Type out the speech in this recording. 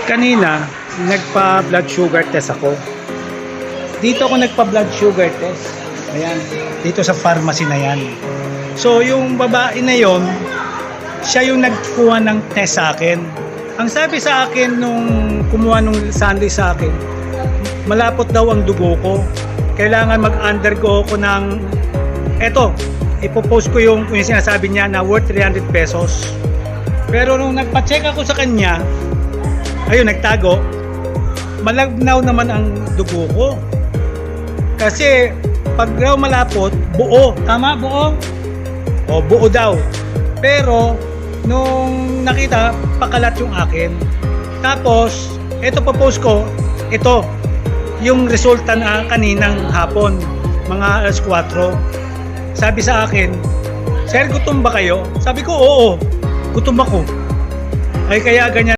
Kanina, nagpa-blood sugar test ako. Dito ako nagpa-blood sugar test. Ayan, dito sa pharmacy na yan. So, yung babae na yon, siya yung nagkuha ng test sa akin. Ang sabi sa akin nung kumuha nung Sunday sa akin, malapot daw ang dugo ko. Kailangan mag-undergo ako ng, eto, ipopost ko yung sinasabi niya na worth 300 pesos. Pero nung nagpa-check ako sa kanya, ayun, nagtago, malagnaw naman ang dugo ko. Kasi pag daw malapot, buo. Tama, buo? O, buo daw. Pero nung nakita, pakalat yung akin. Tapos, ito pa-post ko, ito, yung resulta na kaninang hapon, mga alas 4. Sabi sa akin, "Sir, gutom ba kayo?" Sabi ko, "Oo, gutom ako." Ay kaya ganyan.